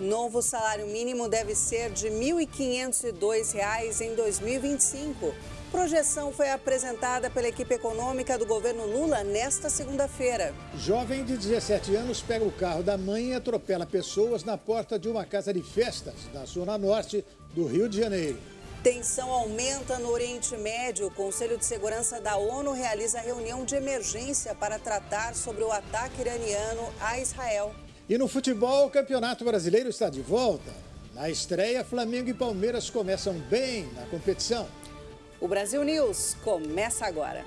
Novo salário mínimo deve ser de R$ 1.502 em 2025. Projeção foi apresentada pela equipe econômica do governo Lula nesta segunda-feira. Jovem de 17 anos pega o carro da mãe e atropela pessoas na porta de uma casa de festas da zona norte do Rio de Janeiro. Tensão aumenta no Oriente Médio. O Conselho de Segurança da ONU realiza reunião de emergência para tratar sobre o ataque iraniano a Israel. E no futebol, o Campeonato Brasileiro está de volta. Na estreia, Flamengo e Palmeiras começam bem na competição. O Brasil News começa agora.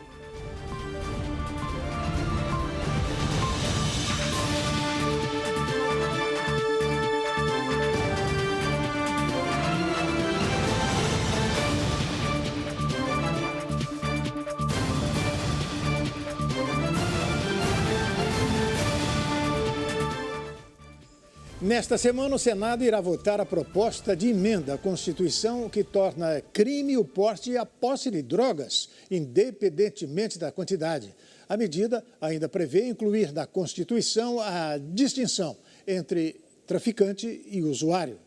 Nesta semana, o Senado irá votar a proposta de emenda à Constituição que torna crime o porte e a posse de drogas, independentemente da quantidade. A medida ainda prevê incluir na Constituição a distinção entre traficante e usuário.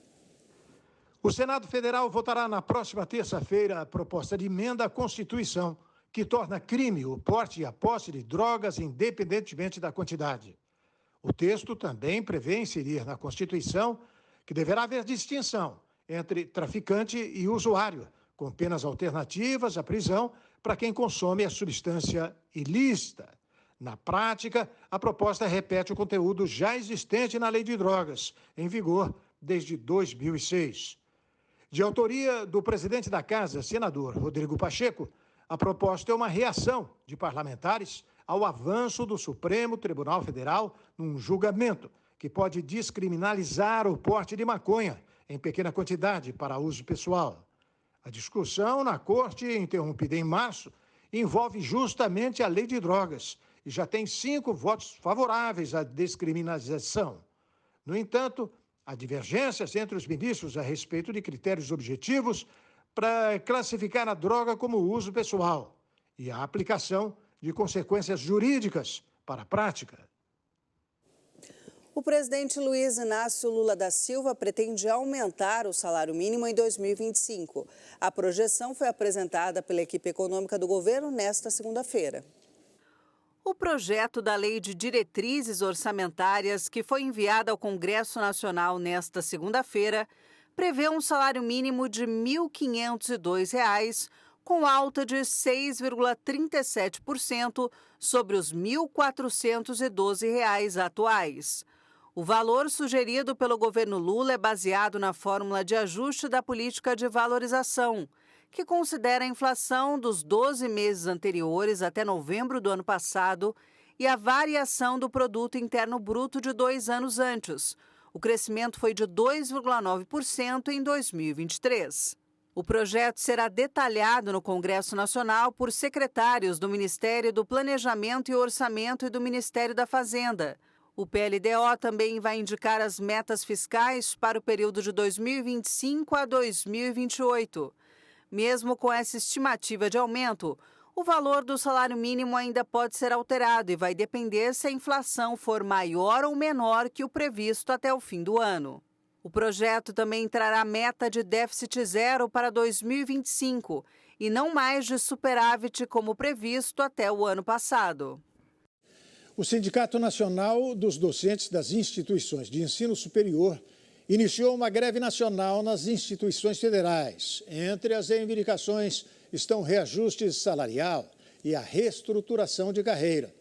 O Senado Federal votará na próxima terça-feira a proposta de emenda à Constituição que torna crime o porte e a posse de drogas, independentemente da quantidade. O texto também prevê inserir na Constituição que deverá haver distinção entre traficante e usuário, com penas alternativas à prisão para quem consome a substância ilícita. Na prática, a proposta repete o conteúdo já existente na Lei de Drogas, em vigor desde 2006. De autoria do presidente da Casa, senador Rodrigo Pacheco, a proposta é uma reação de parlamentares ao avanço do Supremo Tribunal Federal num julgamento que pode descriminalizar o porte de maconha em pequena quantidade para uso pessoal. A discussão na Corte, interrompida em março, envolve justamente a Lei de Drogas e já tem 5 votos favoráveis à descriminalização. No entanto, há divergências entre os ministros a respeito de critérios objetivos para classificar a droga como uso pessoal e a aplicação de consequências jurídicas para a prática. O presidente Luiz Inácio Lula da Silva pretende aumentar o salário mínimo em 2025. A projeção foi apresentada pela equipe econômica do governo nesta segunda-feira. O projeto da Lei de Diretrizes Orçamentárias, que foi enviado ao Congresso Nacional nesta segunda-feira, prevê um salário mínimo de R$ 1.502, com alta de 6,37% sobre os R$ 1.412 atuais. O valor sugerido pelo governo Lula é baseado na fórmula de ajuste da política de valorização, que considera a inflação dos 12 meses anteriores até novembro do ano passado e a variação do Produto Interno Bruto de 2 anos antes. O crescimento foi de 2,9% em 2023. O projeto será detalhado no Congresso Nacional por secretários do Ministério do Planejamento e Orçamento e do Ministério da Fazenda. O PLDO também vai indicar as metas fiscais para o período de 2025 a 2028. Mesmo com essa estimativa de aumento, o valor do salário mínimo ainda pode ser alterado e vai depender se a inflação for maior ou menor que o previsto até o fim do ano. O projeto também trará meta de déficit zero para 2025 e não mais de superávit como previsto até o ano passado. O Sindicato Nacional dos Docentes das Instituições de Ensino Superior iniciou uma greve nacional nas instituições federais. Entre as reivindicações estão reajuste salarial e a reestruturação de carreira.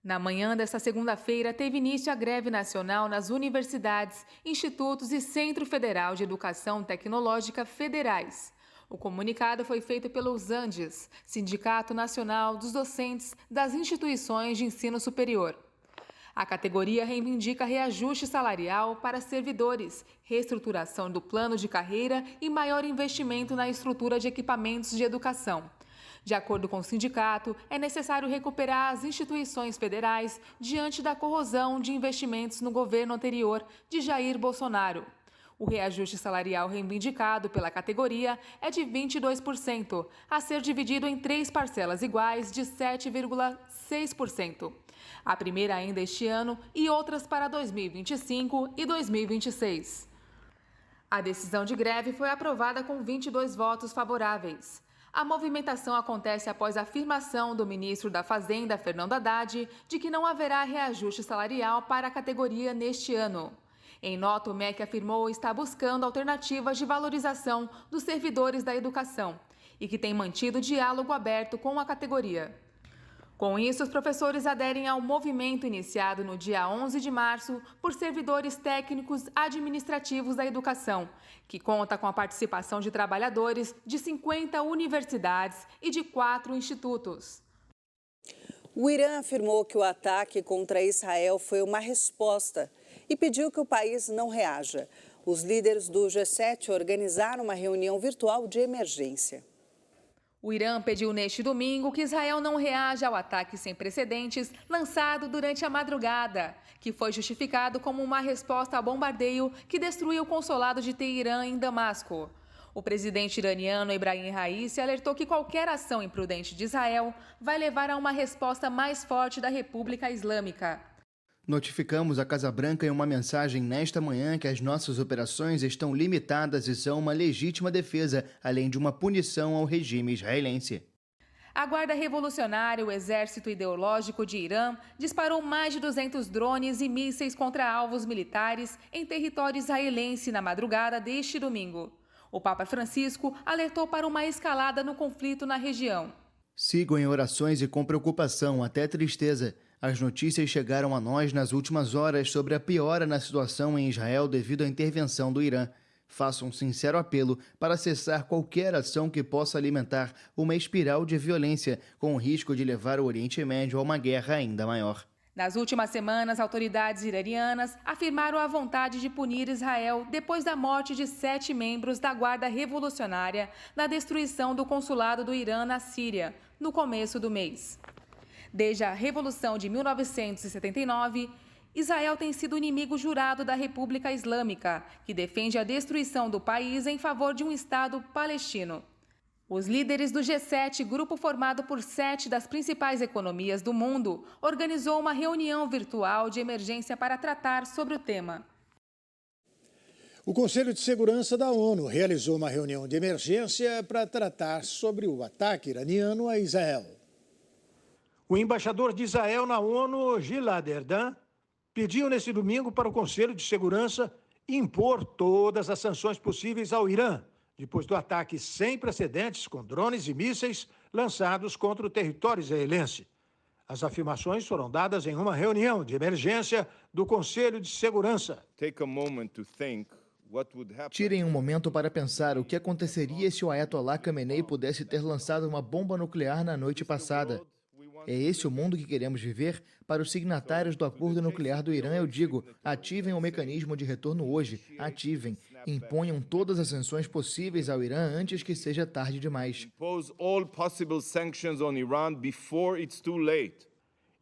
Na manhã desta segunda-feira, teve início a greve nacional nas universidades, institutos e Centro Federal de Educação Tecnológica Federais. O comunicado foi feito pelo SANDES, Sindicato Nacional dos Docentes das Instituições de Ensino Superior. A categoria reivindica reajuste salarial para servidores, reestruturação do plano de carreira e maior investimento na estrutura de equipamentos de educação. De acordo com o sindicato, é necessário recuperar as instituições federais diante da corrosão de investimentos no governo anterior de Jair Bolsonaro. O reajuste salarial reivindicado pela categoria é de 22%, a ser dividido em 3 parcelas iguais de 7,6%. A primeira ainda este ano e outras para 2025 e 2026. A decisão de greve foi aprovada com 22 votos favoráveis. A movimentação acontece após a afirmação do ministro da Fazenda, Fernando Haddad, de que não haverá reajuste salarial para a categoria neste ano. Em nota, o MEC afirmou estar buscando alternativas de valorização dos servidores da educação e que tem mantido diálogo aberto com a categoria. Com isso, os professores aderem ao movimento iniciado no dia 11 de março por servidores técnicos administrativos da educação, que conta com a participação de trabalhadores de 50 universidades e de 4 institutos. O Irã afirmou que o ataque contra Israel foi uma resposta e pediu que o país não reaja. Os líderes do G7 organizaram uma reunião virtual de emergência. O Irã pediu neste domingo que Israel não reaja ao ataque sem precedentes lançado durante a madrugada, que foi justificado como uma resposta ao bombardeio que destruiu o consulado de Teherã em Damasco. O presidente iraniano Ebrahim Raisi alertou que qualquer ação imprudente de Israel vai levar a uma resposta mais forte da República Islâmica. Notificamos a Casa Branca em uma mensagem nesta manhã que as nossas operações estão limitadas e são uma legítima defesa, além de uma punição ao regime israelense. A Guarda Revolucionária, o Exército Ideológico de Irã, disparou mais de 200 drones e mísseis contra alvos militares em território israelense na madrugada deste domingo. O Papa Francisco alertou para uma escalada no conflito na região. Sigo em orações e com preocupação, até tristeza. As notícias chegaram a nós nas últimas horas sobre a piora na situação em Israel devido à intervenção do Irã. Faço um sincero apelo para cessar qualquer ação que possa alimentar uma espiral de violência, com o risco de levar o Oriente Médio a uma guerra ainda maior. Nas últimas semanas, autoridades iranianas afirmaram a vontade de punir Israel depois da morte de 7 membros da Guarda Revolucionária na destruição do consulado do Irã na Síria, no começo do mês. Desde a Revolução de 1979, Israel tem sido inimigo jurado da República Islâmica, que defende a destruição do país em favor de um Estado palestino. Os líderes do G7, grupo formado por 7 das principais economias do mundo, organizou uma reunião virtual de emergência para tratar sobre o tema. O Conselho de Segurança da ONU realizou uma reunião de emergência para tratar sobre o ataque iraniano a Israel. O embaixador de Israel na ONU, Gilad Erdan, pediu neste domingo para o Conselho de Segurança impor todas as sanções possíveis ao Irã, depois do ataque sem precedentes com drones e mísseis lançados contra o território israelense. As afirmações foram dadas em uma reunião de emergência do Conselho de Segurança. Tirem um momento para pensar o que aconteceria se o Ayatollah Khamenei pudesse ter lançado uma bomba nuclear na noite passada. É esse o mundo que queremos viver? Para os signatários do acordo nuclear do Irã, eu digo, ativem o mecanismo de retorno hoje, ativem, imponham todas as sanções possíveis ao Irã antes que seja tarde demais.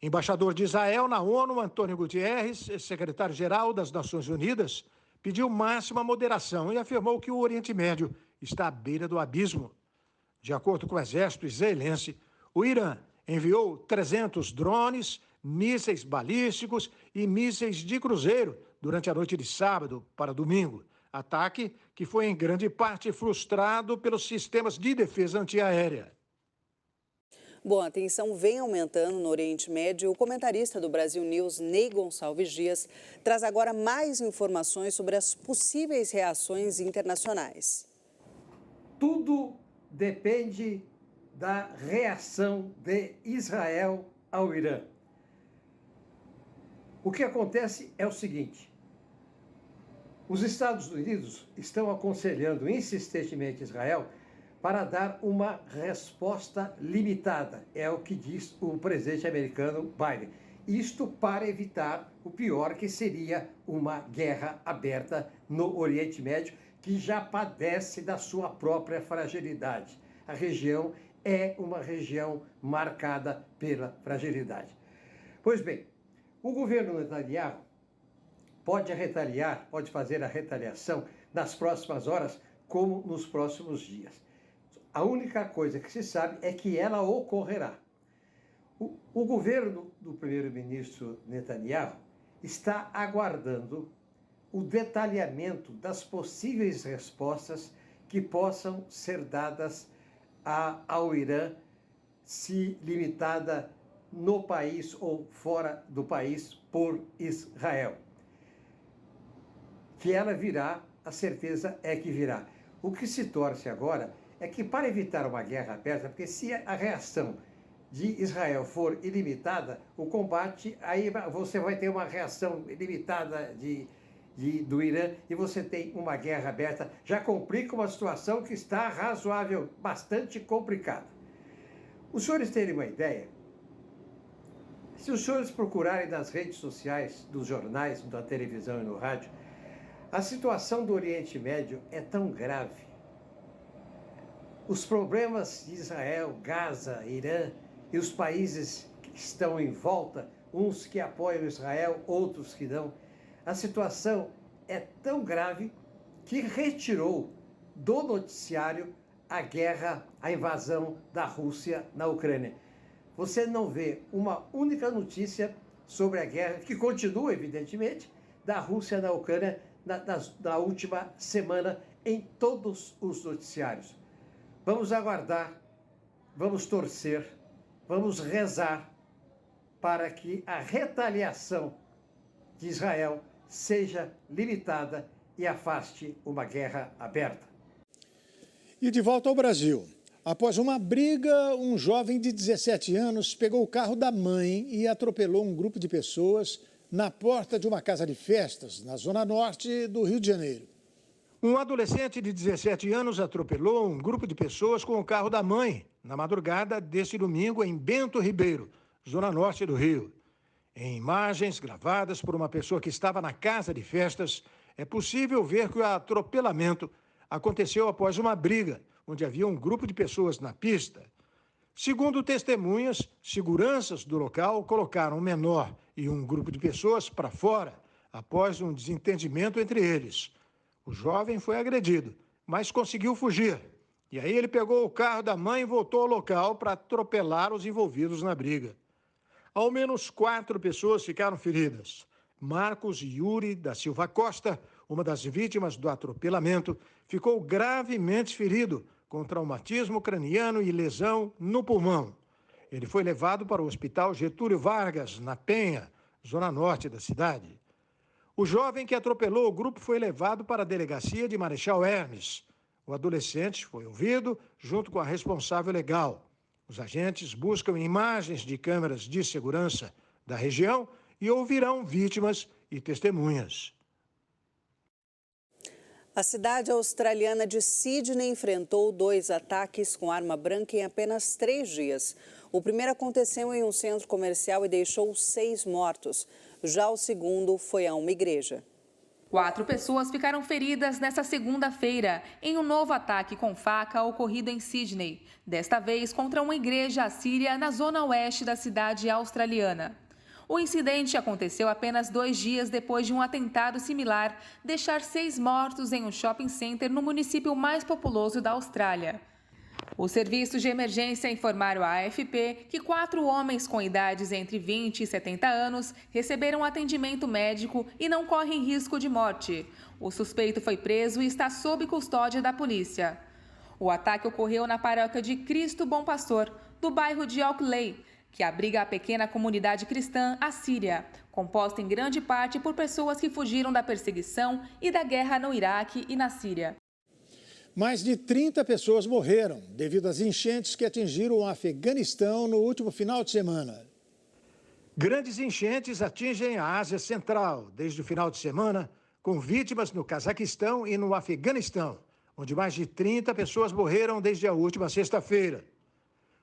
Embaixador de Israel na ONU, Antônio Guterres, secretário-geral das Nações Unidas, pediu máxima moderação e afirmou que o Oriente Médio está à beira do abismo. De acordo com o exército israelense, o Irã enviou 300 drones, mísseis balísticos e mísseis de cruzeiro durante a noite de sábado para domingo. Ataque que foi em grande parte frustrado pelos sistemas de defesa antiaérea. Bom, a tensão vem aumentando no Oriente Médio. O comentarista do Brasil News, Ney Gonçalves Dias, traz agora mais informações sobre as possíveis reações internacionais. Tudo depende da reação de Israel ao Irã. O que acontece é o seguinte: os Estados Unidos estão aconselhando insistentemente Israel para dar uma resposta limitada, é o que diz o presidente americano Biden. Isto para evitar o pior, que seria uma guerra aberta no Oriente Médio, que já padece da sua própria fragilidade. A região é uma região marcada pela fragilidade. Pois bem, o governo Netanyahu pode retaliar, pode fazer a retaliação nas próximas horas, como nos próximos dias. A única coisa que se sabe é que ela ocorrerá. O governo do primeiro-ministro Netanyahu está aguardando o detalhamento das possíveis respostas que possam ser dadas ao Irã, se limitada no país ou fora do país por Israel. Que ela virá, a certeza é que virá. O que se torce agora é que, para evitar uma guerra aberta, porque se a reação de Israel for ilimitada, o combate, aí você vai ter uma reação ilimitada do Irã e você tem uma guerra aberta, já complica uma situação que está razoável, bastante complicada. Os senhores terem uma ideia, se os senhores procurarem nas redes sociais, dos jornais, da televisão e no rádio, a situação do Oriente Médio é tão grave. Os problemas de Israel, Gaza, Irã e os países que estão em volta, uns que apoiam Israel, outros que não, a situação é tão grave que retirou do noticiário a guerra, a invasão da Rússia na Ucrânia. Você não vê uma única notícia sobre a guerra, que continua, evidentemente, da Rússia na Ucrânia na última semana em todos os noticiários. Vamos aguardar, vamos torcer, vamos rezar para que a retaliação de Israel seja limitada e afaste uma guerra aberta. E de volta ao Brasil. Após uma briga, um jovem de 17 anos pegou o carro da mãe e atropelou um grupo de pessoas na porta de uma casa de festas, na zona norte do Rio de Janeiro. Um adolescente de 17 anos atropelou um grupo de pessoas com o carro da mãe, na madrugada deste domingo, em Bento Ribeiro, zona norte do Rio. Em imagens gravadas por uma pessoa que estava na casa de festas, é possível ver que o atropelamento aconteceu após uma briga, onde havia um grupo de pessoas na pista. Segundo testemunhas, seguranças do local colocaram um menor e um grupo de pessoas para fora, após um desentendimento entre eles. O jovem foi agredido, mas conseguiu fugir. E aí ele pegou o carro da mãe e voltou ao local para atropelar os envolvidos na briga. Ao menos 4 pessoas ficaram feridas. Marcos Yuri da Silva Costa, uma das vítimas do atropelamento, ficou gravemente ferido, com traumatismo craniano e lesão no pulmão. Ele foi levado para o Hospital Getúlio Vargas, na Penha, zona norte da cidade. O jovem que atropelou o grupo foi levado para a delegacia de Marechal Hermes. O adolescente foi ouvido junto com a responsável legal. Os agentes buscam imagens de câmeras de segurança da região e ouvirão vítimas e testemunhas. A cidade australiana de Sydney enfrentou 2 ataques com arma branca em apenas 3 dias. O primeiro aconteceu em um centro comercial e deixou 6 mortos. Já o segundo foi a uma igreja. 4 pessoas ficaram feridas nesta segunda-feira em um novo ataque com faca ocorrido em Sydney, desta vez contra uma igreja assíria na zona oeste da cidade australiana. O incidente aconteceu apenas 2 dias depois de um atentado similar deixar 6 mortos em um shopping center no município mais populoso da Austrália. Os serviços de emergência informaram à AFP que 4 homens com idades entre 20 e 70 anos receberam atendimento médico e não correm risco de morte. O suspeito foi preso e está sob custódia da polícia. O ataque ocorreu na paróquia de Cristo Bom Pastor, do bairro de Oakley, que abriga a pequena comunidade cristã assíria, composta em grande parte por pessoas que fugiram da perseguição e da guerra no Iraque e na Síria. Mais de 30 pessoas morreram devido às enchentes que atingiram o Afeganistão no último final de semana. Grandes enchentes atingem a Ásia Central desde o final de semana, com vítimas no Cazaquistão e no Afeganistão, onde mais de 30 pessoas morreram desde a última sexta-feira.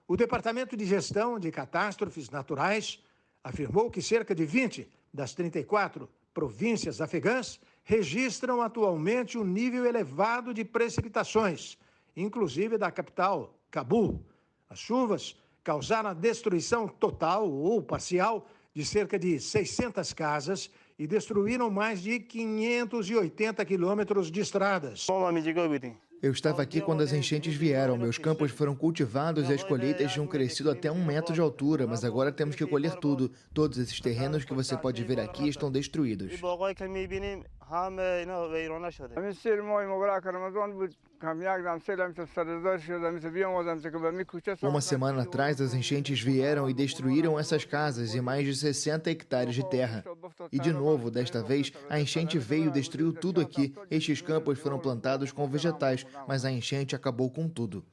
O Departamento de Gestão de Catástrofes Naturais afirmou que cerca de 20 das 34 províncias afegãs registram atualmente um nível elevado de precipitações, inclusive da capital, Cabul. As chuvas causaram a destruição total ou parcial de cerca de 600 casas e destruíram mais de 580 quilômetros de estradas. Eu estava aqui quando as enchentes vieram. Meus campos foram cultivados e as colheitas tinham crescido até 1 metro de altura, mas agora temos que colher tudo. Todos esses terrenos que você pode ver aqui estão destruídos. Uma semana atrás, as enchentes vieram e destruíram essas casas e mais de 60 hectares de terra. E de novo, desta vez, a enchente veio e destruiu tudo aqui. Estes campos foram plantados com vegetais, mas a enchente acabou com tudo.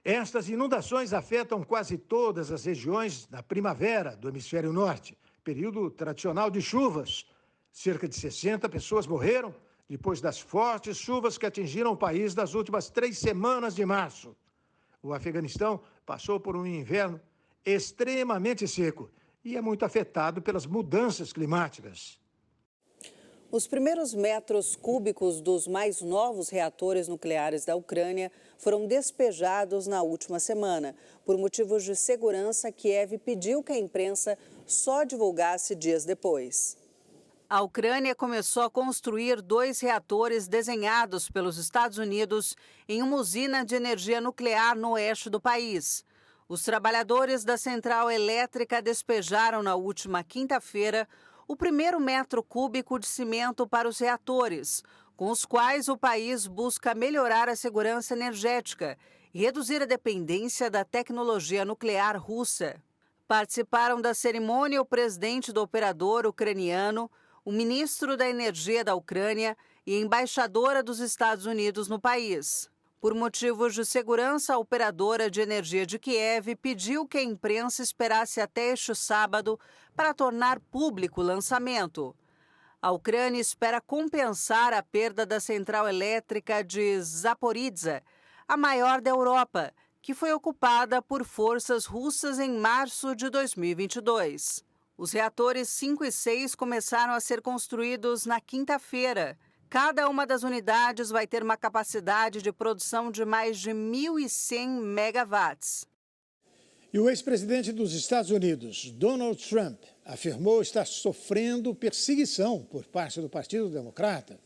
Estas inundações afetam quase todas as regiões da primavera do hemisfério norte, período tradicional de chuvas. Cerca de 60 pessoas morreram depois das fortes chuvas que atingiram o país nas últimas 3 semanas de março. O Afeganistão passou por um inverno extremamente seco e é muito afetado pelas mudanças climáticas. Os primeiros metros cúbicos dos mais novos reatores nucleares da Ucrânia foram despejados na última semana. Por motivos de segurança, Kiev pediu que a imprensa só divulgasse dias depois. A Ucrânia começou a construir 2 reatores desenhados pelos Estados Unidos em uma usina de energia nuclear no oeste do país. Os trabalhadores da central elétrica despejaram na última quinta-feira o primeiro metro cúbico de cimento para os reatores, com os quais o país busca melhorar a segurança energética e reduzir a dependência da tecnologia nuclear russa. Participaram da cerimônia o presidente do operador ucraniano, o ministro da Energia da Ucrânia e a embaixadora dos Estados Unidos no país. Por motivos de segurança, a operadora de energia de Kiev pediu que a imprensa esperasse até este sábado para tornar público o lançamento. A Ucrânia espera compensar a perda da central elétrica de Zaporizhzhia, a maior da Europa, que foi ocupada por forças russas em março de 2022. Os reatores 5 e 6 começaram a ser construídos na quinta-feira. Cada uma das unidades vai ter uma capacidade de produção de mais de 1.100 megawatts. E o ex-presidente dos Estados Unidos, Donald Trump, afirmou estar sofrendo perseguição por parte do Partido Democrata.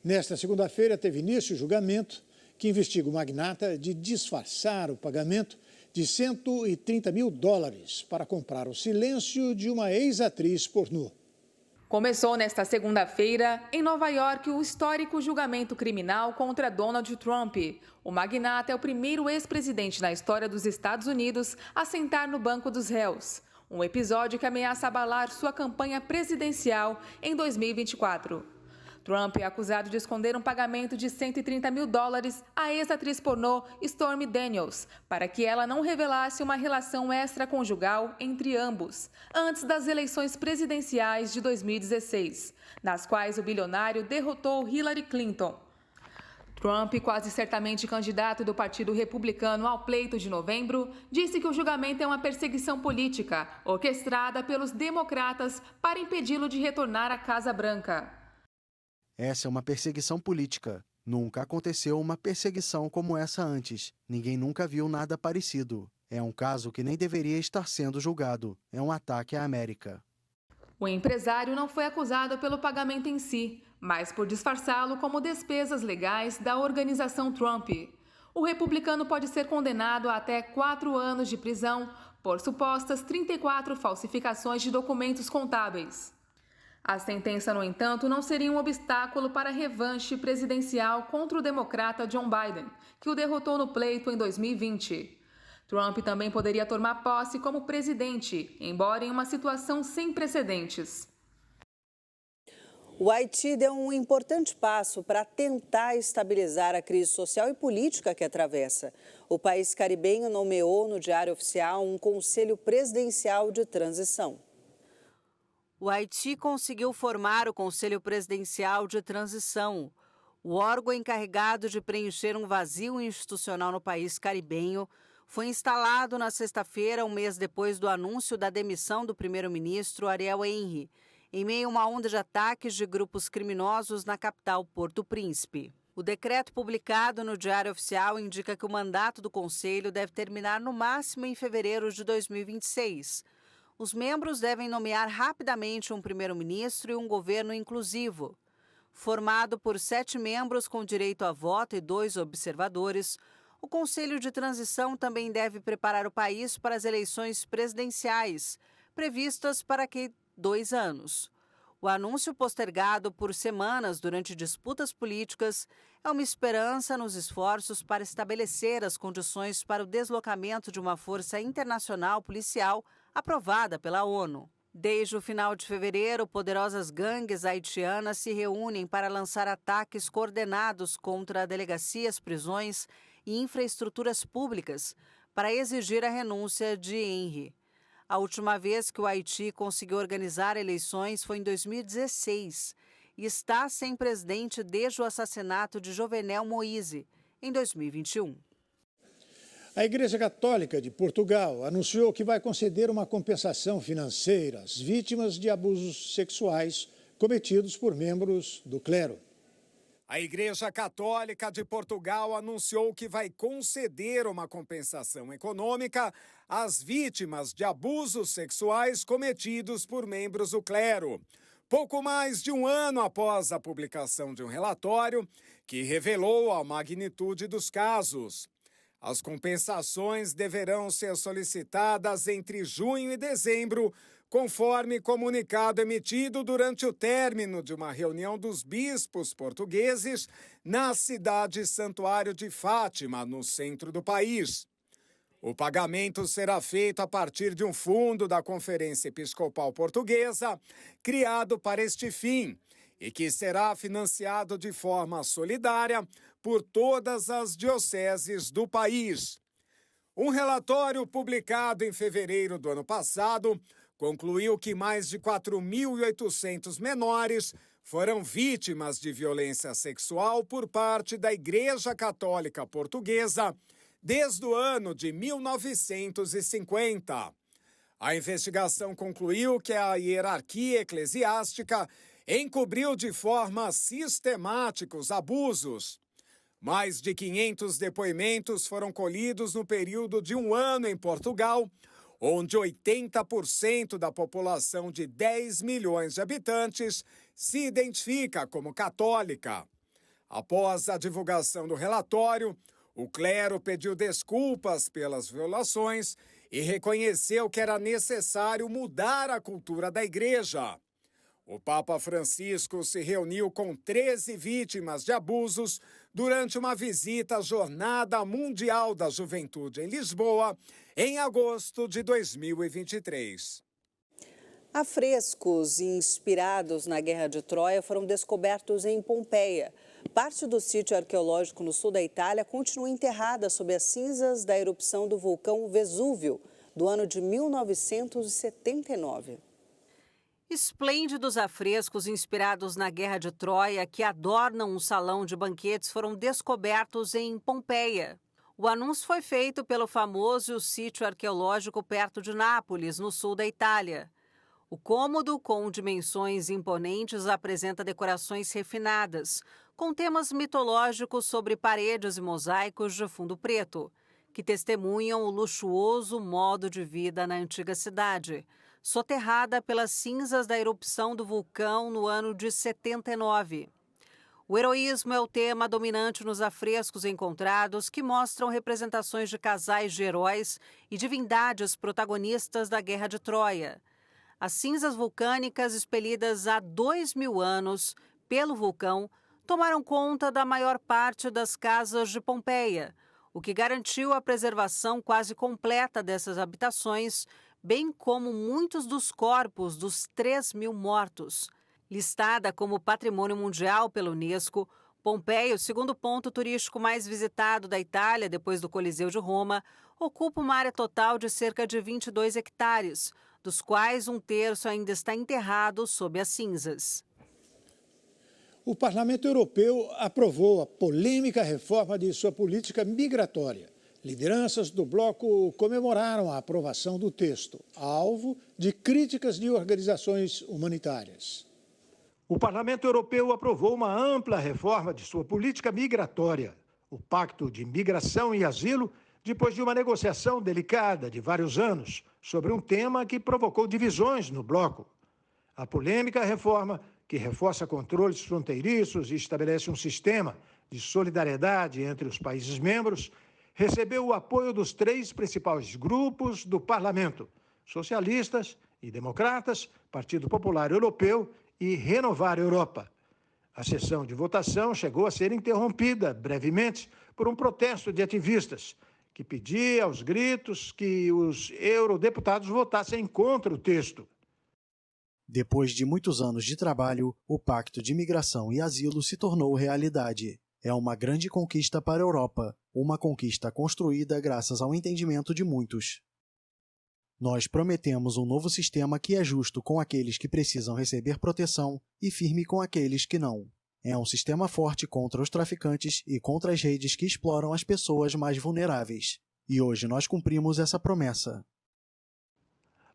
Nesta segunda-feira, teve início o julgamento que investiga o magnata de disfarçar o pagamento de $130 mil para comprar o silêncio de uma ex-atriz pornô. Começou nesta segunda-feira, em Nova York, o histórico julgamento criminal contra Donald Trump. O magnata é o primeiro ex-presidente na história dos Estados Unidos a sentar no banco dos réus. Um episódio que ameaça abalar sua campanha presidencial em 2024. Trump é acusado de esconder um pagamento de $130 mil à ex-atriz pornô Stormy Daniels, para que ela não revelasse uma relação extraconjugal entre ambos, antes das eleições presidenciais de 2016, nas quais o bilionário derrotou Hillary Clinton. Trump, quase certamente candidato do Partido Republicano ao pleito de novembro, disse que o julgamento é uma perseguição política, orquestrada pelos democratas para impedi-lo de retornar à Casa Branca. Essa é uma perseguição política. Nunca aconteceu uma perseguição como essa antes. Ninguém nunca viu nada parecido. É um caso que nem deveria estar sendo julgado. É um ataque à América. O empresário não foi acusado pelo pagamento em si, mas por disfarçá-lo como despesas legais da organização Trump. O republicano pode ser condenado a até 4 anos de prisão por supostas 34 falsificações de documentos contábeis. A sentença, no entanto, não seria um obstáculo para a revanche presidencial contra o democrata John Biden, que o derrotou no pleito em 2020. Trump também poderia tomar posse como presidente, embora em uma situação sem precedentes. O Haiti deu um importante passo para tentar estabilizar a crise social e política que atravessa. O país caribenho nomeou no Diário Oficial um Conselho Presidencial de Transição. O Haiti conseguiu formar o Conselho Presidencial de Transição, o órgão encarregado de preencher um vazio institucional no país caribenho. Foi instalado na sexta-feira, um mês depois do anúncio da demissão do primeiro-ministro Ariel Henry, em meio a uma onda de ataques de grupos criminosos na capital Porto Príncipe. O decreto publicado no Diário Oficial indica que o mandato do Conselho deve terminar no máximo em fevereiro de 2026. Os membros devem nomear rapidamente um primeiro-ministro e um governo inclusivo. Formado por 7 membros com direito a voto e 2 observadores, o Conselho de Transição também deve preparar o país para as eleições presidenciais, previstas para daqui 2 anos. O anúncio postergado por semanas durante disputas políticas é uma esperança nos esforços para estabelecer as condições para o deslocamento de uma força internacional policial aprovada pela ONU. Desde o final de fevereiro, poderosas gangues haitianas se reúnem para lançar ataques coordenados contra delegacias, prisões e infraestruturas públicas para exigir a renúncia de Henry. A última vez que o Haiti conseguiu organizar eleições foi em 2016 e está sem presidente desde o assassinato de Jovenel Moïse, em 2021. A Igreja Católica de Portugal anunciou que vai conceder uma compensação financeira às vítimas de abusos sexuais cometidos por membros do clero. A Igreja Católica de Portugal anunciou que vai conceder uma compensação econômica às vítimas de abusos sexuais cometidos por membros do clero. Pouco mais de um ano após a publicação de um relatório que revelou a magnitude dos casos. As compensações deverão ser solicitadas entre junho e dezembro, conforme comunicado emitido durante o término de uma reunião dos bispos portugueses na cidade santuário de Fátima, no centro do país. O pagamento será feito a partir de um fundo da Conferência Episcopal Portuguesa, criado para este fim, e que será financiado de forma solidária por todas as dioceses do país. Um relatório publicado em fevereiro do ano passado concluiu que mais de 4.800 menores foram vítimas de violência sexual por parte da Igreja Católica Portuguesa desde o ano de 1950. A investigação concluiu que a hierarquia eclesiástica encobriu de forma sistemática os abusos. Mais de 500 depoimentos foram colhidos no período de um ano em Portugal, onde 80% da população de 10 milhões de habitantes se identifica como católica. Após a divulgação do relatório, o clero pediu desculpas pelas violações e reconheceu que era necessário mudar a cultura da igreja. O Papa Francisco se reuniu com 13 vítimas de abusos durante uma visita à Jornada Mundial da Juventude em Lisboa, em agosto de 2023. Afrescos inspirados na Guerra de Troia foram descobertos em Pompeia. Parte do sítio arqueológico no sul da Itália continua enterrada sob as cinzas da erupção do vulcão Vesúvio, do ano de 1979. Esplêndidos afrescos inspirados na Guerra de Troia que adornam um salão de banquetes foram descobertos em Pompeia. O anúncio foi feito pelo famoso sítio arqueológico perto de Nápoles, no sul da Itália. O cômodo, com dimensões imponentes, apresenta decorações refinadas, com temas mitológicos sobre paredes e mosaicos de fundo preto, que testemunham o luxuoso modo de vida na antiga cidade, soterrada pelas cinzas da erupção do vulcão no ano de 79. O heroísmo é o tema dominante nos afrescos encontrados, que mostram representações de casais de heróis e divindades protagonistas da Guerra de Troia. As cinzas vulcânicas expelidas há 2.000 anos pelo vulcão tomaram conta da maior parte das casas de Pompeia, o que garantiu a preservação quase completa dessas habitações, bem como muitos dos corpos dos 3.000 mortos. Listada como Patrimônio Mundial pela Unesco, Pompeia, o segundo ponto turístico mais visitado da Itália depois do Coliseu de Roma, ocupa uma área total de cerca de 22 hectares, dos quais 1/3 ainda está enterrado sob as cinzas. O Parlamento Europeu aprovou a polêmica reforma de sua política migratória. Lideranças do bloco comemoraram a aprovação do texto, alvo de críticas de organizações humanitárias. O Parlamento Europeu aprovou uma ampla reforma de sua política migratória, o Pacto de Migração e Asilo, depois de uma negociação delicada de vários anos sobre um tema que provocou divisões no bloco. A polêmica reforma, que reforça controles fronteiriços e estabelece um sistema de solidariedade entre os países membros, recebeu o apoio dos 3 principais grupos do parlamento: socialistas e democratas, Partido Popular Europeu e Renovar Europa. A sessão de votação chegou a ser interrompida brevemente por um protesto de ativistas, que pedia aos gritos que os eurodeputados votassem contra o texto. Depois de muitos anos de trabalho, o Pacto de Migração e Asilo se tornou realidade. É uma grande conquista para a Europa, uma conquista construída graças ao entendimento de muitos. Nós prometemos um novo sistema que é justo com aqueles que precisam receber proteção e firme com aqueles que não. É um sistema forte contra os traficantes e contra as redes que exploram as pessoas mais vulneráveis. E hoje nós cumprimos essa promessa.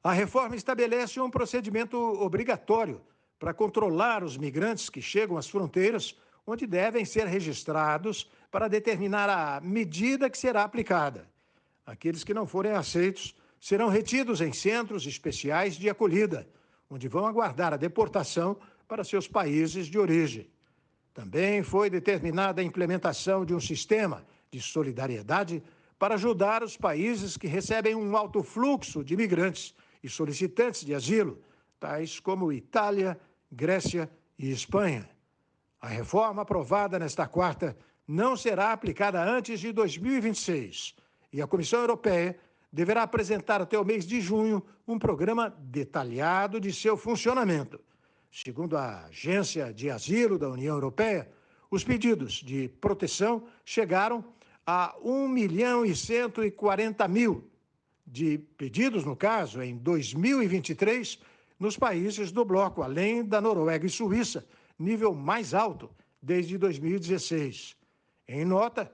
A reforma estabelece um procedimento obrigatório para controlar os migrantes que chegam às fronteiras, onde devem ser registrados para determinar a medida que será aplicada. Aqueles que não forem aceitos serão retidos em centros especiais de acolhida, onde vão aguardar a deportação para seus países de origem. Também foi determinada a implementação de um sistema de solidariedade para ajudar os países que recebem um alto fluxo de imigrantes e solicitantes de asilo, tais como Itália, Grécia e Espanha. A reforma aprovada nesta quarta não será aplicada antes de 2026 e a Comissão Europeia deverá apresentar até o mês de junho um programa detalhado de seu funcionamento. Segundo a Agência de Asilo da União Europeia, os pedidos de proteção chegaram a 1.140.000 de pedidos, no caso, em 2023, nos países do bloco, além da Noruega e Suíça, nível mais alto desde 2016. Em nota,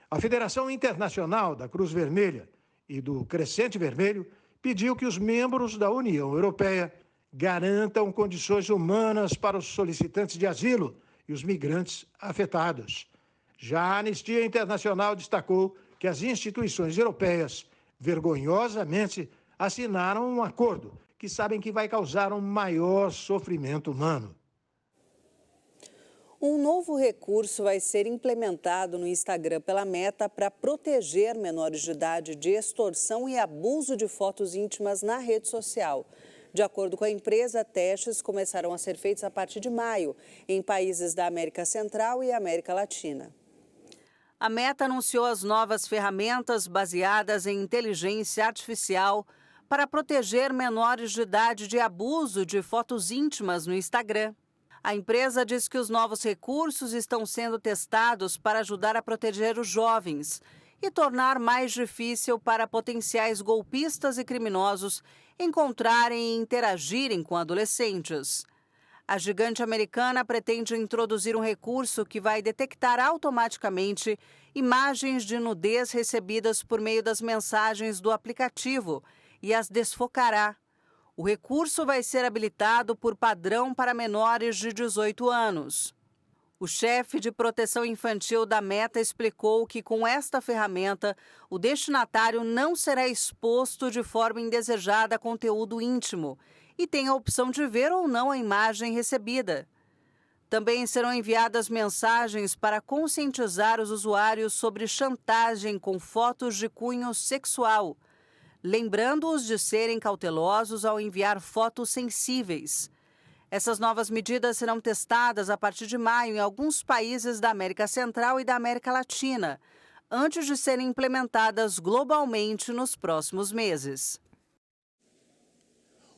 a Federação Internacional da Cruz Vermelha e do Crescente Vermelho pediu que os membros da União Europeia garantam condições humanas para os solicitantes de asilo e os migrantes afetados. Já a Anistia Internacional destacou que as instituições europeias vergonhosamente assinaram um acordo que sabem que vai causar um maior sofrimento humano. Um novo recurso vai ser implementado no Instagram pela Meta para proteger menores de idade de extorsão e abuso de fotos íntimas na rede social. De acordo com a empresa, testes começarão a ser feitos a partir de maio, em países da América Central e América Latina. A Meta anunciou as novas ferramentas baseadas em inteligência artificial para proteger menores de idade de abuso de fotos íntimas no Instagram. A empresa diz que os novos recursos estão sendo testados para ajudar a proteger os jovens e tornar mais difícil para potenciais golpistas e criminosos encontrarem e interagirem com adolescentes. A gigante americana pretende introduzir um recurso que vai detectar automaticamente imagens de nudez recebidas por meio das mensagens do aplicativo e as desfocará. O recurso vai ser habilitado por padrão para menores de 18 anos. O chefe de proteção infantil da Meta explicou que, com esta ferramenta, o destinatário não será exposto de forma indesejada a conteúdo íntimo e tem a opção de ver ou não a imagem recebida. Também serão enviadas mensagens para conscientizar os usuários sobre chantagem com fotos de cunho sexual, lembrando-os de serem cautelosos ao enviar fotos sensíveis. Essas novas medidas serão testadas a partir de maio em alguns países da América Central e da América Latina, antes de serem implementadas globalmente nos próximos meses.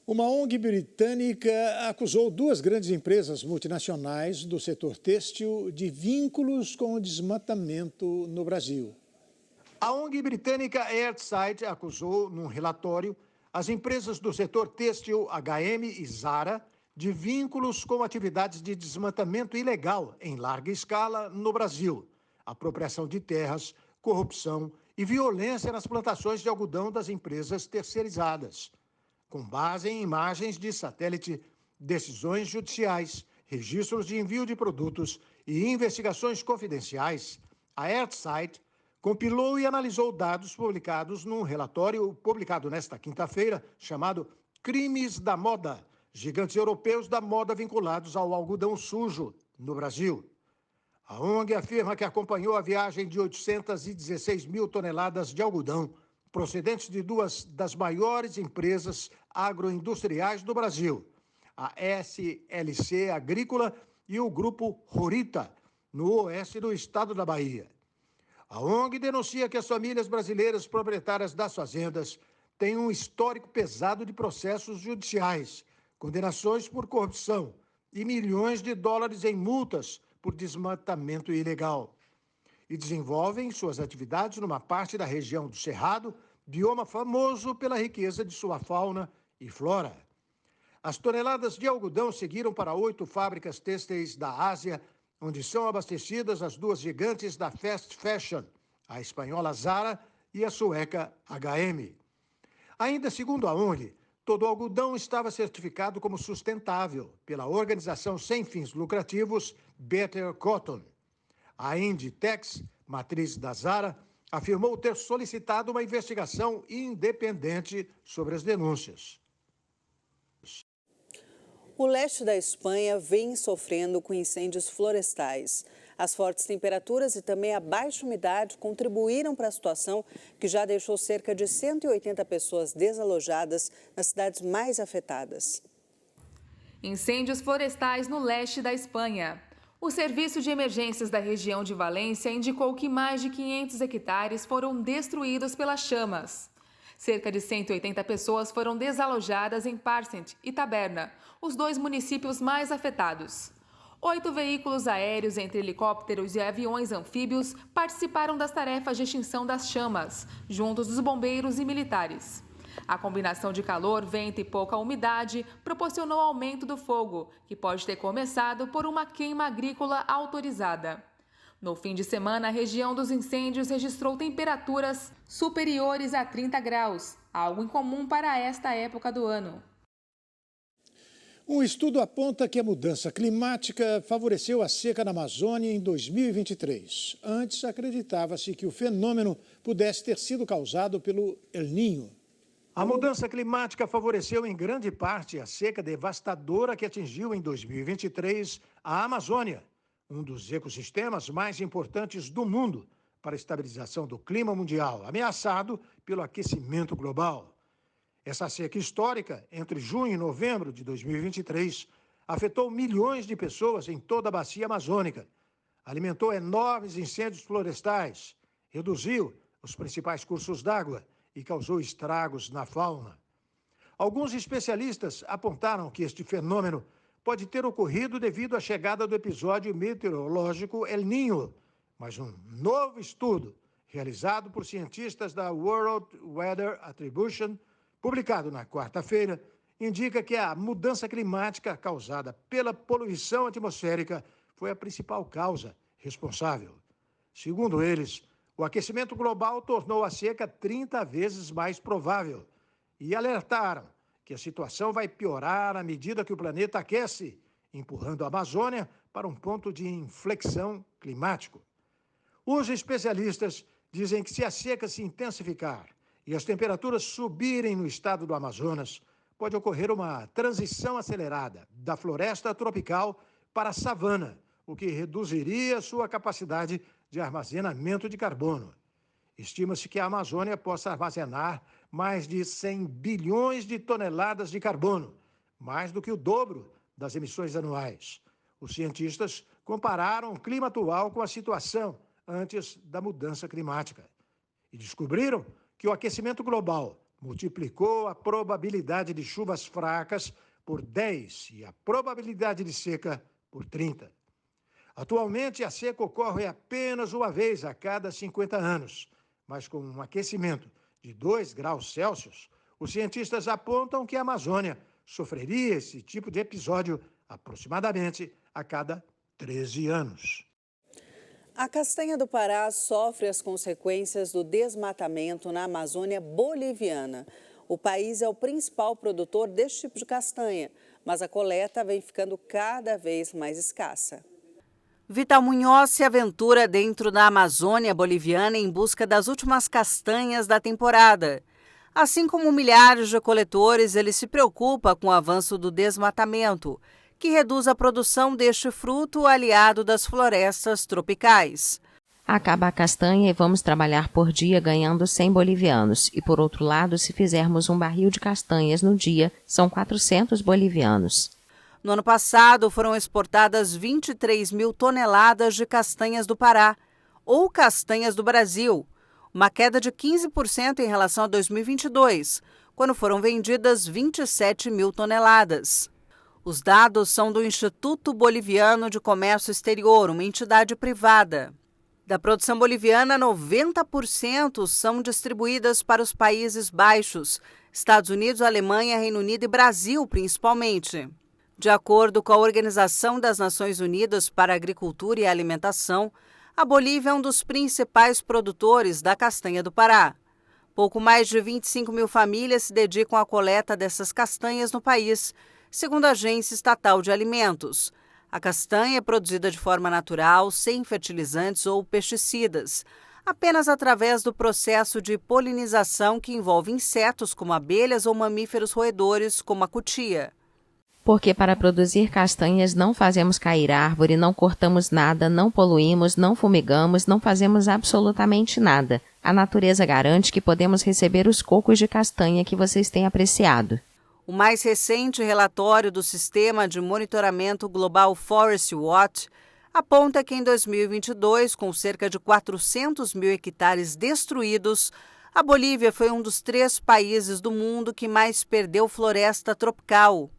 Uma ONG britânica acusou 2 grandes empresas multinacionais do setor têxtil de vínculos com o desmatamento no Brasil. A ONG britânica Earthside acusou, num relatório, as empresas do setor têxtil H&M e Zara de vínculos com atividades de desmatamento ilegal em larga escala no Brasil, apropriação de terras, corrupção e violência nas plantações de algodão das empresas terceirizadas. Com base em imagens de satélite, decisões judiciais registros de envio de produtos e investigações confidenciais, a Earthsight compilou e analisou dados publicados num relatório publicado nesta quinta-feira chamado Crimes da Moda, gigantes europeus da moda vinculados ao algodão sujo no Brasil. A ONG afirma que acompanhou a viagem de 816 mil toneladas de algodão procedentes de duas das maiores empresas agroindustriais do Brasil, a SLC Agrícola e o Grupo Horita, no oeste do estado da Bahia. A ONG denuncia que as famílias brasileiras proprietárias das fazendas têm um histórico pesado de processos judiciais, condenações por corrupção e milhões de dólares em multas por desmatamento ilegal. E desenvolvem suas atividades numa parte da região do Cerrado, bioma famoso pela riqueza de sua fauna e flora. As toneladas de algodão seguiram para 8 fábricas têxteis da Ásia, onde são abastecidas as duas gigantes da fast fashion, a espanhola Zara e a sueca H&M. Ainda segundo a ONG, todo o algodão estava certificado como sustentável pela organização sem fins lucrativos Better Cotton. A Inditex, matriz da Zara, afirmou ter solicitado uma investigação independente sobre as denúncias. O leste da Espanha vem sofrendo com incêndios florestais. As fortes temperaturas e também a baixa umidade contribuíram para a situação que já deixou cerca de 180 pessoas desalojadas nas cidades mais afetadas. Incêndios florestais no leste da Espanha. O Serviço de Emergências da região de Valência indicou que mais de 500 hectares foram destruídos pelas chamas. Cerca de 180 pessoas foram desalojadas em Parcent e Taberna, os 2 municípios mais afetados. 8 veículos aéreos, entre helicópteros e aviões anfíbios, participaram das tarefas de extinção das chamas, juntos dos bombeiros e militares. A combinação de calor, vento e pouca umidade proporcionou aumento do fogo, que pode ter começado por uma queima agrícola autorizada. No fim de semana, a região dos incêndios registrou temperaturas superiores a 30 graus, algo incomum para esta época do ano. Um estudo aponta que a mudança climática favoreceu a seca na Amazônia em 2023. Antes, acreditava-se que o fenômeno pudesse ter sido causado pelo El Niño. A mudança climática favoreceu em grande parte a seca devastadora que atingiu em 2023 a Amazônia, um dos ecossistemas mais importantes do mundo para a estabilização do clima mundial, ameaçado pelo aquecimento global. Essa seca histórica, entre junho e novembro de 2023, afetou milhões de pessoas em toda a bacia amazônica, alimentou enormes incêndios florestais, reduziu os principais cursos d'água e causou estragos na fauna. Alguns especialistas apontaram que este fenômeno pode ter ocorrido devido à chegada do episódio meteorológico El Niño, mas um novo estudo realizado por cientistas da World Weather Attribution, publicado na quarta-feira, indica que a mudança climática causada pela poluição atmosférica foi a principal causa responsável. Segundo eles, o aquecimento global tornou a seca 30 vezes mais provável e alertaram que a situação vai piorar à medida que o planeta aquece, empurrando a Amazônia para um ponto de inflexão climático. Os especialistas dizem que se a seca se intensificar e as temperaturas subirem no estado do Amazonas, pode ocorrer uma transição acelerada da floresta tropical para a savana, o que reduziria sua capacidade de armazenamento de carbono. Estima-se que a Amazônia possa armazenar mais de 100 bilhões de toneladas de carbono, mais do que o dobro das emissões anuais. Os cientistas compararam o clima atual com a situação antes da mudança climática e descobriram que o aquecimento global multiplicou a probabilidade de chuvas fracas por 10 e a probabilidade de seca por 30. Atualmente, a seca ocorre apenas uma vez a cada 50 anos, mas com um aquecimento de 2 graus Celsius, os cientistas apontam que a Amazônia sofreria esse tipo de episódio aproximadamente a cada 13 anos. A castanha do Pará sofre as consequências do desmatamento na Amazônia boliviana. O país é o principal produtor deste tipo de castanha, mas a coleta vem ficando cada vez mais escassa. Vital Munhoz se aventura dentro da Amazônia boliviana em busca das últimas castanhas da temporada. Assim como milhares de coletores, ele se preocupa com o avanço do desmatamento, que reduz a produção deste fruto aliado das florestas tropicais. Acaba a castanha e vamos trabalhar por dia ganhando 100 bolivianos. E por outro lado, se fizermos um barril de castanhas no dia, são 400 bolivianos. No ano passado, foram exportadas 23 mil toneladas de castanhas do Pará, ou castanhas do Brasil, uma queda de 15% em relação a 2022, quando foram vendidas 27 mil toneladas. Os dados são do Instituto Boliviano de Comércio Exterior, uma entidade privada. Da produção boliviana, 90% são distribuídas para os Países Baixos, Estados Unidos, Alemanha, Reino Unido e Brasil, principalmente. De acordo com a Organização das Nações Unidas para a Agricultura e a Alimentação, a Bolívia é um dos principais produtores da castanha do Pará. Pouco mais de 25 mil famílias se dedicam à coleta dessas castanhas no país, segundo a Agência Estatal de Alimentos. A castanha é produzida de forma natural, sem fertilizantes ou pesticidas, apenas através do processo de polinização que envolve insetos como abelhas ou mamíferos roedores como a cutia. Porque para produzir castanhas não fazemos cair árvore, não cortamos nada, não poluímos, não fumigamos, não fazemos absolutamente nada. A natureza garante que podemos receber os cocos de castanha que vocês têm apreciado. O mais recente relatório do Sistema de Monitoramento Global Forest Watch aponta que em 2022, com cerca de 400 mil hectares destruídos, a Bolívia foi um dos 3 países do mundo que mais perdeu floresta tropical.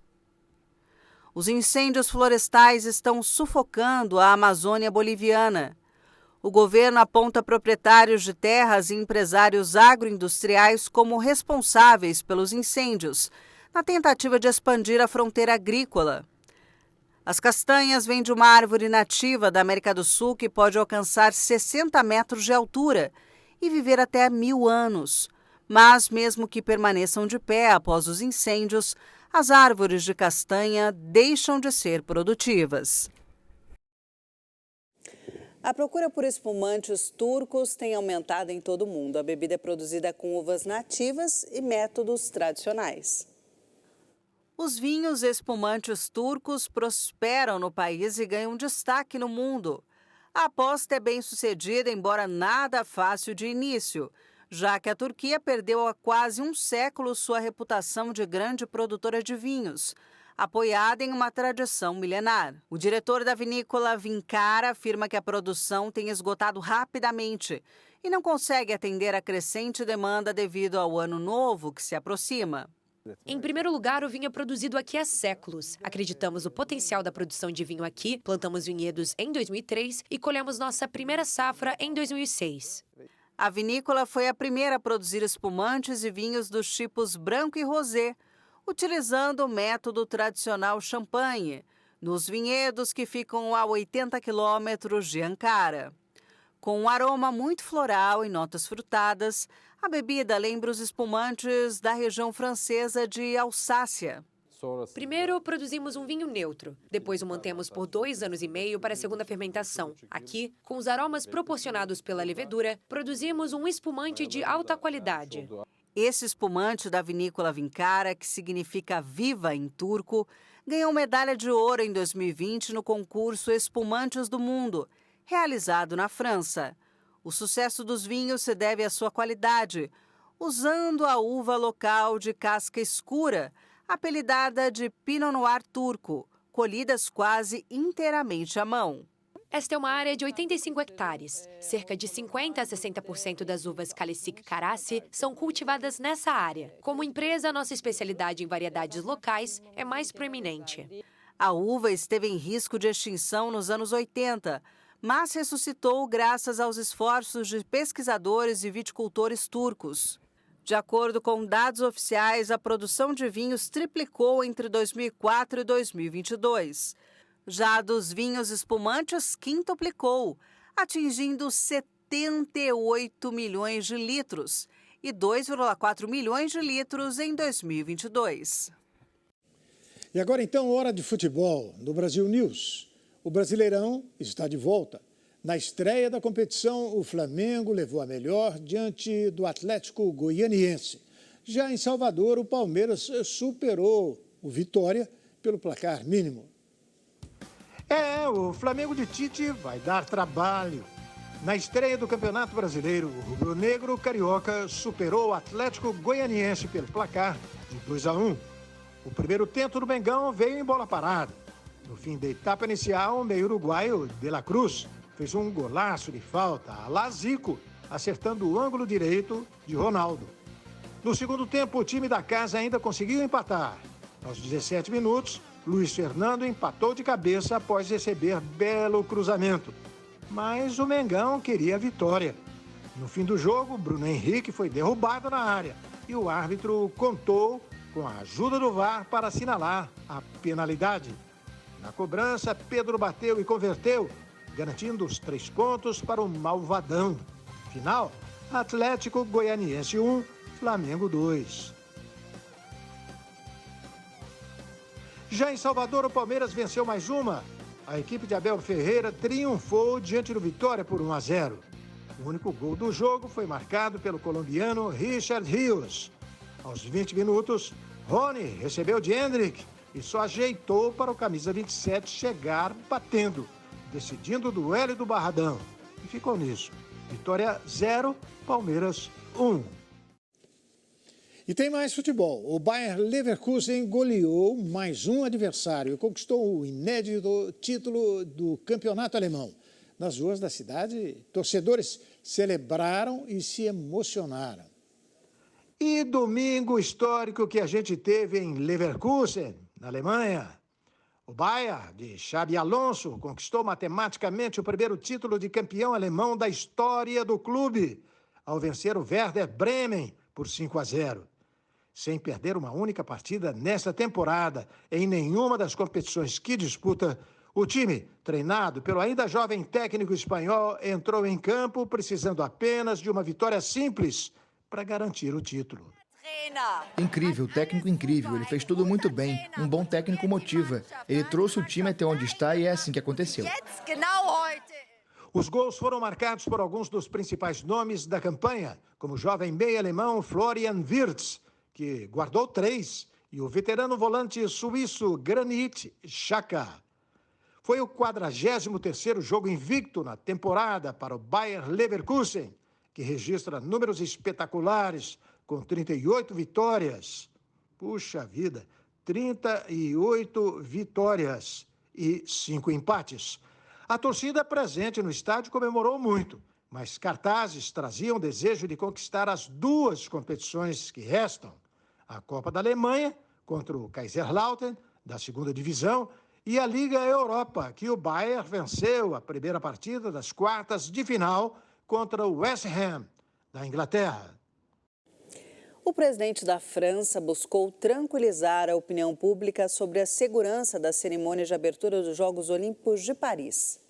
Os incêndios florestais estão sufocando a Amazônia boliviana. O governo aponta proprietários de terras e empresários agroindustriais como responsáveis pelos incêndios, na tentativa de expandir a fronteira agrícola. As castanhas vêm de uma árvore nativa da América do Sul que pode alcançar 60 metros de altura e viver até 1000 anos. Mas, mesmo que permaneçam de pé após os incêndios, as árvores de castanha deixam de ser produtivas. A procura por espumantes turcos tem aumentado em todo o mundo. A bebida é produzida com uvas nativas e métodos tradicionais. Os vinhos espumantes turcos prosperam no país e ganham destaque no mundo. A aposta é bem-sucedida, embora nada fácil de início, já que a Turquia perdeu há quase um século sua reputação de grande produtora de vinhos, apoiada em uma tradição milenar. O diretor da vinícola Vincara afirma que a produção tem esgotado rapidamente e não consegue atender a crescente demanda devido ao ano novo que se aproxima. Em primeiro lugar, o vinho é produzido aqui há séculos. Acreditamos no potencial da produção de vinho aqui, plantamos vinhedos em 2003 e colhemos nossa primeira safra em 2006. A vinícola foi a primeira a produzir espumantes e vinhos dos tipos branco e rosé, utilizando o método tradicional champanhe, nos vinhedos que ficam a 80 quilômetros de Ankara. Com um aroma muito floral e notas frutadas, a bebida lembra os espumantes da região francesa de Alsácia. Primeiro, produzimos um vinho neutro. Depois o mantemos por 2 anos e meio para a segunda fermentação. Aqui, com os aromas proporcionados pela levedura, produzimos um espumante de alta qualidade. Esse espumante da vinícola Vincara, que significa viva em turco, ganhou medalha de ouro em 2020 no concurso Espumantes do Mundo, realizado na França. O sucesso dos vinhos se deve à sua qualidade, usando a uva local de casca escura, apelidada de Pinot Noir turco, colhidas quase inteiramente à mão. Esta é uma área de 85 hectares. Cerca de 50% a 60% das uvas Kaleşik Karasi são cultivadas nessa área. Como empresa, nossa especialidade em variedades locais é mais proeminente. A uva esteve em risco de extinção nos anos 80, mas ressuscitou graças aos esforços de pesquisadores e viticultores turcos. De acordo com dados oficiais, a produção de vinhos triplicou entre 2004 e 2022. Já a dos vinhos espumantes quintuplicou, atingindo 78 milhões de litros, e 2,4 milhões de litros em 2022. E agora então, hora de futebol no Brasil News. O Brasileirão está de volta. Na estreia da competição, o Flamengo levou a melhor diante do Atlético Goianiense. Já em Salvador, o Palmeiras superou o Vitória pelo placar mínimo. O Flamengo de Tite vai dar trabalho. Na estreia do Campeonato Brasileiro, o rubro-negro carioca superou o Atlético Goianiense pelo placar de 2-1. O primeiro tento do Mengão veio em bola parada. No fim da etapa inicial, o meio uruguaio De La Cruz fez um golaço de falta a la Zico, acertando o ângulo direito de Ronaldo. No segundo tempo, o time da casa ainda conseguiu empatar. Aos 17 minutos, Luiz Fernando empatou de cabeça após receber belo cruzamento. Mas o Mengão queria a vitória. No fim do jogo, Bruno Henrique foi derrubado na área e o árbitro contou com a ajuda do VAR para assinalar a penalidade. Na cobrança, Pedro bateu e converteu, garantindo os 3 pontos para o Malvadão. Final, Atlético Goianiense 1, Flamengo 2. Já em Salvador, o Palmeiras venceu mais uma. A equipe de Abel Ferreira triunfou diante do Vitória por 1-0. O único gol do jogo foi marcado pelo colombiano Richard Rios. Aos 20 minutos, Rony recebeu de Hendrick e só ajeitou para o camisa 27 chegar batendo, decidindo o duelo do Barradão. E ficou nisso. Vitória 0, Palmeiras 1. E tem mais futebol. O Bayer Leverkusen goleou mais um adversário e conquistou o inédito título do campeonato alemão. Nas ruas da cidade, torcedores celebraram e se emocionaram. E domingo histórico que a gente teve em Leverkusen, na Alemanha. O Bayer, de Xabi Alonso, conquistou matematicamente o primeiro título de campeão alemão da história do clube, ao vencer o Werder Bremen por 5-0. Sem perder uma única partida nesta temporada, em nenhuma das competições que disputa, o time, treinado pelo ainda jovem técnico espanhol, entrou em campo precisando apenas de uma vitória simples para garantir o título. Incrível, técnico incrível, ele fez tudo muito bem. Um bom técnico motiva. Ele trouxe o time até onde está e é assim que aconteceu. Os gols foram marcados por alguns dos principais nomes da campanha, como o jovem meia alemão Florian Wirtz, que guardou 3, e o veterano volante suíço Granit Xhaka. Foi o 43º jogo invicto na temporada para o Bayer Leverkusen, que registra números espetaculares, com 38 vitórias. Puxa vida, 38 vitórias e 5 empates. A torcida presente no estádio comemorou muito, mas cartazes traziam o desejo de conquistar as 2 competições que restam. A Copa da Alemanha, contra o Kaiserslautern, da 2ª divisão, e a Liga Europa, que o Bayer venceu a primeira partida das quartas de final contra o West Ham, da Inglaterra. O presidente da França buscou tranquilizar a opinião pública sobre a segurança da cerimônia de abertura dos Jogos Olímpicos de Paris.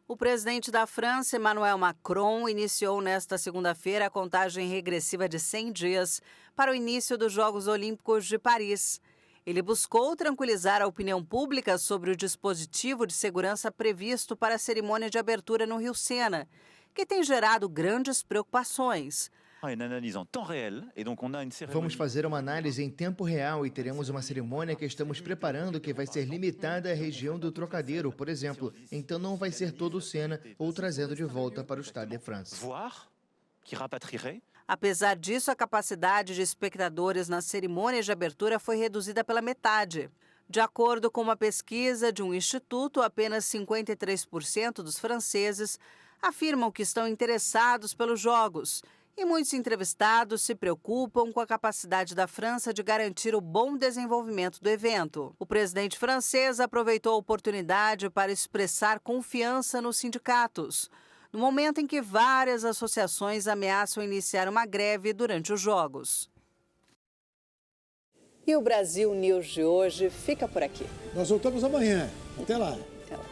O presidente da França, Emmanuel Macron, iniciou nesta segunda-feira a contagem regressiva de 100 dias para o início dos Jogos Olímpicos de Paris. Ele buscou tranquilizar a opinião pública sobre o dispositivo de segurança previsto para a cerimônia de abertura no Rio Sena, que tem gerado grandes preocupações. Vamos fazer uma análise em tempo real e teremos uma cerimônia que estamos preparando que vai ser limitada à região do Trocadeiro, por exemplo. Então não vai ser todo o Sena ou trazendo de volta para o Stade de France. Apesar disso, a capacidade de espectadores na cerimônia de abertura foi reduzida pela metade. De acordo com uma pesquisa de um instituto, apenas 53% dos franceses afirmam que estão interessados pelos Jogos. E muitos entrevistados se preocupam com a capacidade da França de garantir o bom desenvolvimento do evento. O presidente francês aproveitou a oportunidade para expressar confiança nos sindicatos, no momento em que várias associações ameaçam iniciar uma greve durante os Jogos. E o Brasil News de hoje fica por aqui. Nós voltamos amanhã. Até lá. Até lá.